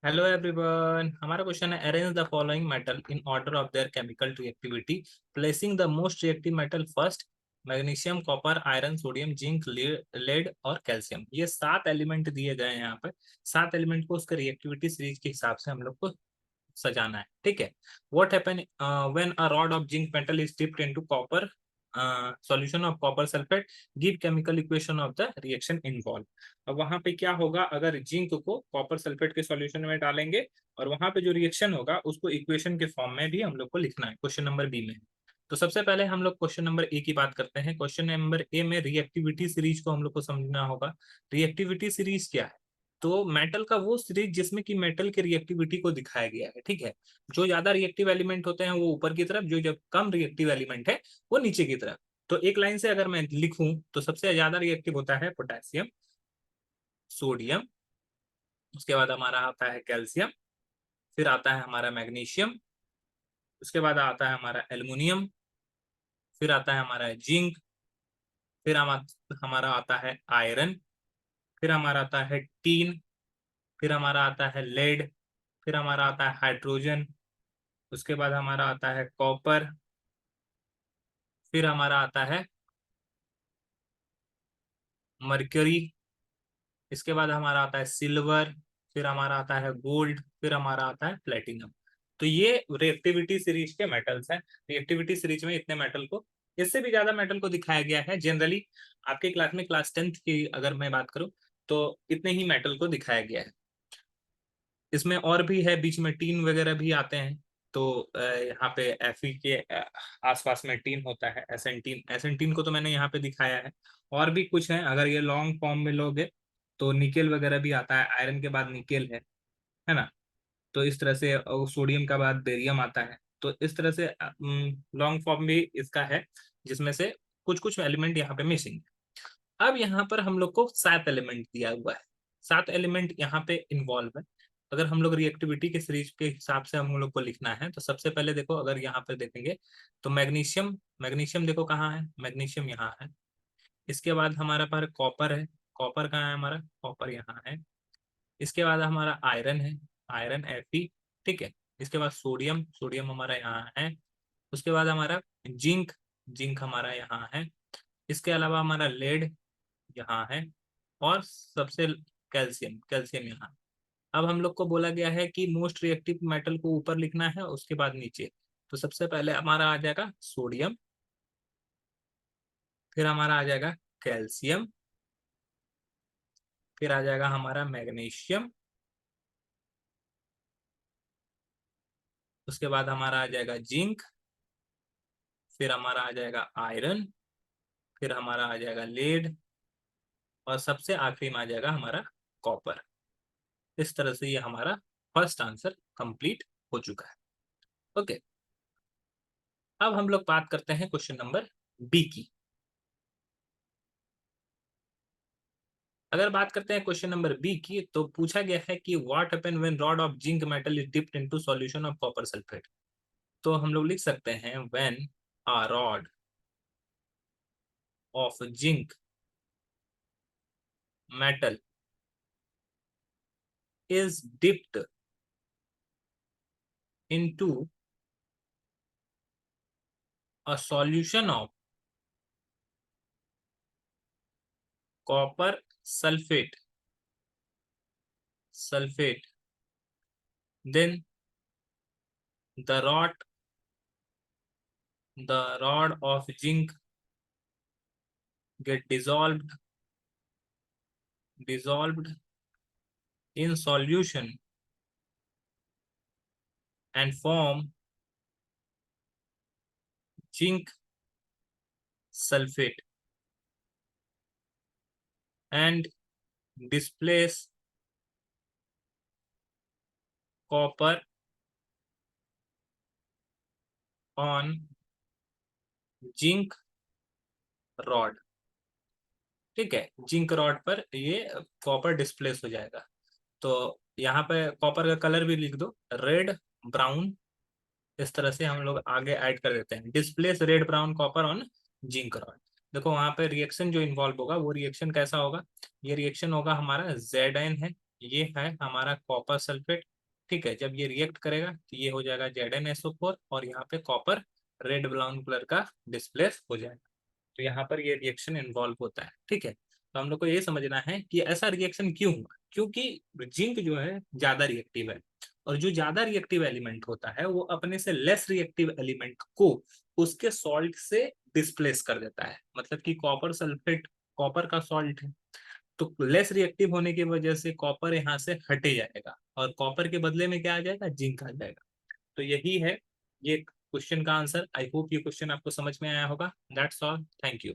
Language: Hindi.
हेलो एवरीवन, हमारा क्वेश्चन है arrange the following metal in order of their chemical reactivity, placing the most reactive metal first. Magnesium, copper, iron, sodium, zinc, lead और कैल्शियम। ये 7 एलिमेंट दिए गए हैं यहाँ पे। 7 एलिमेंट को उसके रिएक्टिविटी सीरीज के हिसाब से हम लोग को सजाना है। ठीक है। What happen when a rod of zinc metal is dipped into copper solution of copper sulphate, give chemical equation of the reaction involve. अब वहां पे क्या होगा, अगर जिंक को कॉपर सल्फेट के सॉल्यूशन में डालेंगे और वहां पे जो रिएक्शन होगा उसको इक्वेशन के फॉर्म में भी हम लोग को लिखना है। क्वेश्चन नंबर बी में। तो सबसे पहले हम लोग क्वेश्चन नंबर ए की बात करते हैं। क्वेश्चन नंबर ए में रिएक्टिविटी सीरीज को हम लोग को समझना होगा। रिएक्टिविटी सीरीज क्या है? तो मेटल का वो सीरीज जिसमें कि मेटल की रिएक्टिविटी को दिखाया गया है। ठीक है। जो ज्यादा रिएक्टिव एलिमेंट होते हैं वो ऊपर की तरफ, जो जब कम रिएक्टिव एलिमेंट है वो नीचे की तरफ। तो एक लाइन से अगर मैं लिखूं तो सबसे ज्यादा रिएक्टिव होता है पोटेशियम, सोडियम, उसके बाद हमारा आता है कैल्शियम, फिर आता है हमारा मैग्नीशियम, उसके बाद आता है हमारा एल्युमिनियम, फिर आता है हमारा जिंक, फिर हमारा आता है आयरन, फिर हमारा आता है टीन, फिर हमारा आता है लेड, फिर हमारा आता है हाइड्रोजन, उसके बाद हमारा आता है कॉपर, फिर हमारा आता है मर्क्यूरी, इसके बाद हमारा आता है सिल्वर, फिर हमारा आता है गोल्ड, फिर हमारा आता है प्लेटिनम। तो ये रिएक्टिविटी सीरीज के मेटल्स हैं। रिएक्टिविटी सीरीज में इतने मेटल को, इससे भी ज्यादा मेटल को दिखाया गया है। जनरली आपके क्लास में क्लास 10th की अगर मैं बात करूं तो इतने ही मेटल को दिखाया गया है। इसमें और भी है, बीच में टीन वगैरह भी आते हैं। तो यहाँ पे Fe के आसपास में टीन होता है, एसेंटीन। एसेंटीन को तो मैंने यहाँ पे दिखाया है। और भी कुछ है, अगर ये लॉन्ग फॉर्म में लोगे तो निकेल वगैरह भी आता है। आयरन के बाद निकेल है ना। तो इस तरह से सोडियम का बाद बेरियम आता है। तो इस तरह से लॉन्ग फॉर्म भी इसका है, जिसमें से कुछ कुछ एलिमेंट यहाँ पे मिसिंग है। अब यहाँ पर हम लोग को 7 एलिमेंट दिया हुआ है। 7 एलिमेंट यहाँ पे इन्वॉल्व है। अगर हम लोग रिएक्टिविटी के सीरीज के हिसाब से हम लोग को लिखना है तो सबसे पहले देखो, अगर यहाँ पे देखेंगे तो मैग्नीशियम, मैग्नीशियम देखो कहाँ है, मैग्नीशियम यहाँ है। इसके बाद हमारे पास कॉपर है। कॉपर कहाँ है हमारा, कॉपर यहाँ है। इसके बाद हमारा आयरन है, आयरन Fe। ठीक है। इसके बाद सोडियम, सोडियम हमारा यहाँ है। उसके बाद हमारा जिंक, जिंक हमारा यहाँ है। इसके अलावा हमारा लेड यहाँ है। और सबसे कैल्शियम, कैल्शियम यहाँ। अब हम लोग को बोला गया है कि मोस्ट रिएक्टिव मेटल को ऊपर लिखना है, उसके बाद नीचे। तो सबसे पहले हमारा आ जाएगा सोडियम, फिर हमारा आ जाएगा कैल्शियम, फिर आ जाएगा हमारा मैग्नीशियम, उसके बाद हमारा आ जाएगा जिंक, फिर हमारा आ जाएगा आयरन, फिर हमारा आ जाएगा लेड, और सबसे आखिरी में आ जाएगा हमारा कॉपर। इस तरह से ये हमारा फर्स्ट आंसर कंप्लीट हो चुका है। ओके। अब हम लोग बात करते हैं क्वेश्चन नंबर बी की। अगर बात करते हैं क्वेश्चन नंबर बी की, तो पूछा गया है कि what happen when rod of zinc metal is dipped into solution of copper sulphate. तो हम लोग लिख सकते हैं when a rod of zinc metal is dipped into a solution of copper sulfate, then the rod of zinc get dissolved in solution and form zinc sulfate and displace copper on zinc rod. ठीक है। जिंक रॉड पर ये कॉपर डिस्प्लेस हो जाएगा। तो यहाँ पे कॉपर का कलर भी लिख दो, रेड, ब्राउन। इस तरह से हम लोग आगे ऐड कर देते हैं, displace red brown copper on zinc rod. देखो वहां पे रिएक्शन जो इन्वॉल्व होगा वो रिएक्शन कैसा होगा, ये रिएक्शन होगा हमारा Zn है, ये है हमारा कॉपर सल्फेट, ठीक है, जब ये रिएक्ट करेगा तो ये हो जाएगा ZnSO4 और यहाँ पे कॉपर रेड ब्राउन कलर का डिस्प्लेस हो जाएगा। तो यहाँ पर ये रिएक्शन इन्वॉल्व होता है। ठीक है, तो हम लोग को ये समझना है कि ऐसा रिएक्शन क्यों हुआ, क्योंकि जिंक जो है ज्यादा रिएक्टिव है, और जो ज्यादा रिएक्टिव एलिमेंट होता है वो अपने से लेस रिएक्टिव एलिमेंट को उसके सॉल्ट से डिस्प्लेस कर देता है। मतलब कि कॉपर सल्फेट कॉपर का सॉल्ट है, तो लेस रिएक्टिव होने की वजह से कॉपर यहाँ से हटे जाएगा और कॉपर के बदले में क्या आ जाएगा, जिंक आ जाएगा। तो यही है ये क्वेश्चन का आंसर। आई होप ये क्वेश्चन आपको समझ में आया होगा। That's all, thank you.